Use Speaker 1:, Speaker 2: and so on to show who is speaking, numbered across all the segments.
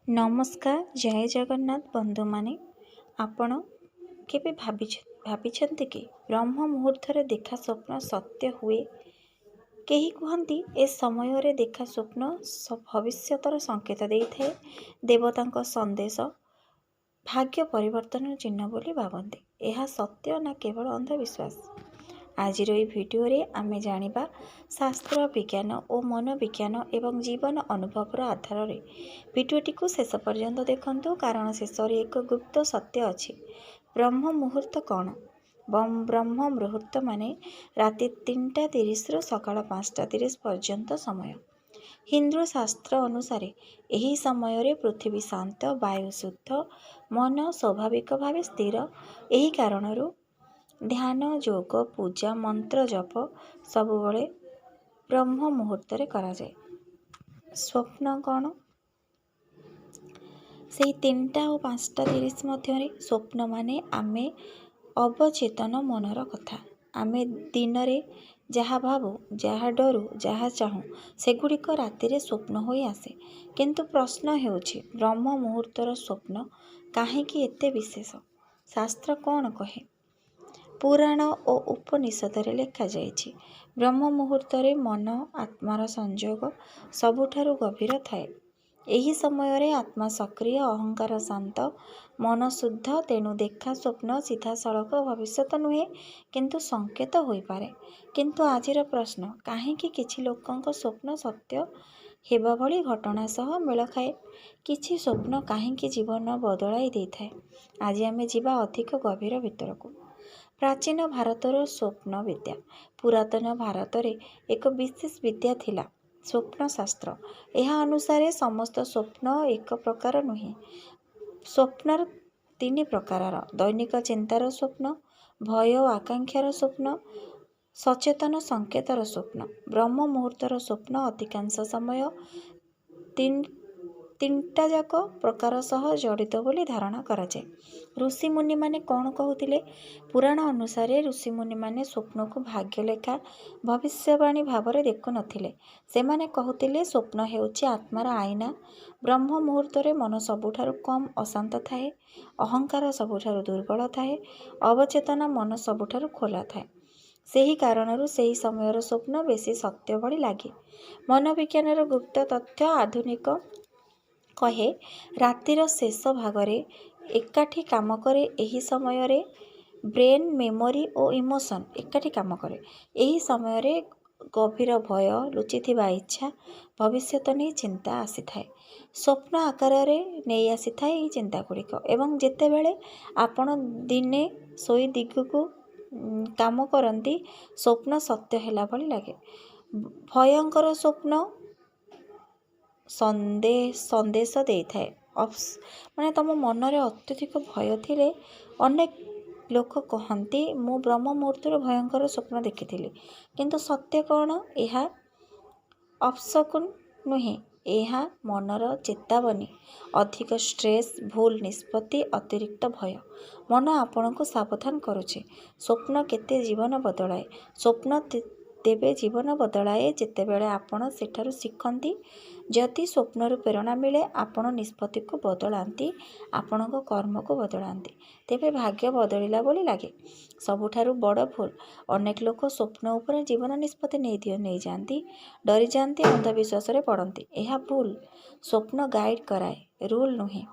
Speaker 1: नमस्कार जय जगन्नाथ बंधु माने आपण केबे भाबिछन्ति कि ब्रह्म मुहूर्त देखा स्वप्न सत्य हुए। केही कहती ए समय रे देखा स्वप्न भविष्यतर संकेत देइथाए। देवतांक संदेश भाग्य परिवर्तन चिन्ह बोली भावती। यह सत्य ना केवल अंधविश्वास। आज भिडियो रे आमे जानिबा शास्त्र विज्ञान और मनोविज्ञान एवं जीवन अनुभव आधार रे भिडियोटी को शेष पर्यंत देखंतु, कारण शेष एक गुप्त सत्य अछि। ब्रह्म मुहूर्त कौन? ब्रह्म मुहूर्त माने राति 3:30 रु सकाळ 5:30 पर्यंत समय। हिंदू शास्त्र अनुसार यही समय रे पृथ्वी शांत, वायु शुद्ध, मन स्वाभाविक भाव स्थिर। यही कारणरू ध्यान, योग, पूजा, मंत्र जप सबुबले ब्रह्म मुहूर्त रे करा जाए। स्वप्न कौन? से 3टा और 5:30 मध्य स्वप्न माने आमे अवचेतन मनर कथा। आमे दिन रे जहा भावु, जहा डरू, जहा चाहूँ सेगुड़िक राति स्वप्न हो आसे। किंतु प्रश्न हेउछि, ब्रह्म मुहूर्तर स्वप्न काहेकि एते विशेष? शास्त्र कौन कहे? पुराण और उपनिषद रे लिखा जाइछि, ब्रह्म मुहूर्त रे मन आत्मार संयोग सबुठारु गभीर थाए। एही समय रे आत्मा सक्रिय, अहंकार शांत, मन शुद्ध। तेणु देखा स्वप्न सीधा सड़क भविष्यत नुहे, किंतु संकेत होई पारे। किंतु आजिर प्रश्न, काहेकि किछि लोकंक स्वप्न सत्य हेबा भली घटना सह मेल खाए? किछि स्वप्न काहेकि जीवन बदलाई देइथाए? आज आमे जिबा अधिक गभीर भितरकू। प्राचीन भारतर स्वप्न विद्या। पुरातन भारत रे एक विशेष विद्या थिला, स्वप्न शास्त्र। यह अनुसार समस्त स्वप्न एक प्रकार नुहे। स्वप्नर 3 प्रकारर: दैनिक चिंतार स्वप्न, भय आकांक्षार स्वप्न, सचेतन संकेतर स्वप्न। ब्रह्म मुहूर्तर स्वप्न अधिकांश समय तीनटा जाक प्रकार सह जड़ित बोली धारणा करा जाए। ऋषि मुनि माने कौन कहूतिले? पुराण अनुसार ऋषि मुनि माने स्वप्न को भाग्य लेखा, भविष्यवाणी भावरे देखु नथिले। सेमाने कहूतिले स्वप्न हेउछि आत्मार आईना। ब्रह्म मुहूर्त रे मन सबुठारु कम अशांत थाए, अहंकार सबुठारु दुर्बल थाए, अवचेतना मन सबुठारु खोला थाए। सेही कारणरू सेही समयर स्वप्न बेसी सत्य भली लागे। मनोविज्ञानर गुप्त तथ्य आधुनिक कहे, रातिर शेष भागरे एकाठी काम करे। एही समय रे ब्रेन, मेमोरी और इमोशन एकाठी काम करे। एही समय रे गभीर भय, लुचिथिबा इच्छा, भविष्यत नहीं चिंता आसी थाए। स्वप्न आकार रे नहीं आसी थाए एही चिंता गुड़िक। एवं जेते बेले आपण दिने सोई दिगकू काम करती, स्वप्न सत्य हैला भली लागे। भयंकर स्वप्न संदेश दे थाए। माने तम मन रे अत्यधिक भय थिले अनेक लोक कहती, मु ब्रह्म मुहूर्त भयंकर स्वप्न देखी। किंतु सत्य कौन? यह अपशकुन नुहे, यह मनर चेतावनी। अधिक स्ट्रेस, भूल निष्पत्ति, अतिरिक्त भय मन आपण को सावधान करुचे। स्वप्न केते जीवन बदलाए? स्वप्न तेबे जीवन बदलाए जेतेबेले आपण सेठारु शिखंती। जदि स्वप्नरु प्रेरणा मिले, आपण निष्पत्ति को बदलांती, आपण कर्म को बदलांती, तेबे भाग्य बदलिला बोली लागे। सबुठारु बड़ भूल, अनेक लोक स्वप्न उपरे जीवन निष्पत्ति नहीं जाती, डरी जाती, अंधविश्वास रे पड़ती। यह भूल। स्वप्न गाइड कराए, रूल नुहे।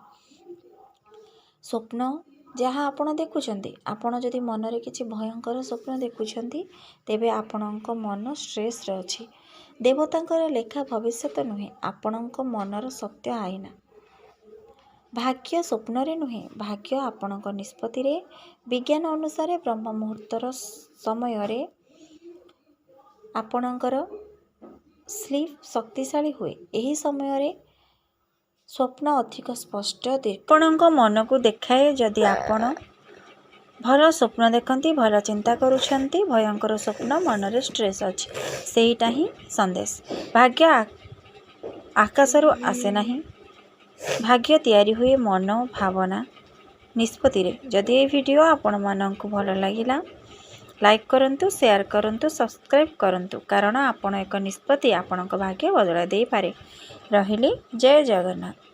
Speaker 1: स्वप्न जहाँ आपण देखुछंती, आपण जदि मनरे किछि भयंकर स्वप्न देखुछंती, तेबे आपणक मन स्ट्रेस रे अछि। देवतांकर लेखा भविष्यत नुहे, आपणक मनर सत्य आईना। भाग्य स्वप्न रे नुहे, भाग्य आपणक निष्पत्ति रे। विज्ञान अनुसार ब्रह्म मुहूर्तर समय रे आपणकर स्लीप शक्तिशाली हुए। एही समय रे स्वप्न अधिक स्पष्ट आपणक मन को देखाए। जदि आपण भल स्वप्न देखती, भल चिंता करुछंती, भयंकर स्वप्न मनरे स्ट्रेस अछि, सेहीटा ही संदेश। भाग्य आकाशरू आसे नहीं, भाग्य तैयारी हुए मन, भावना, निष्पत्ति रे। जदि ये वीडियो आपण माननकु भल लागिला, लाइक करंतु, शेयर करंतु, सब्सक्राइब करंतु, कारण आपण एक निष्पत्ति आपणक भाग्य बदला दे पारे। रहिले जय जगन्नाथ।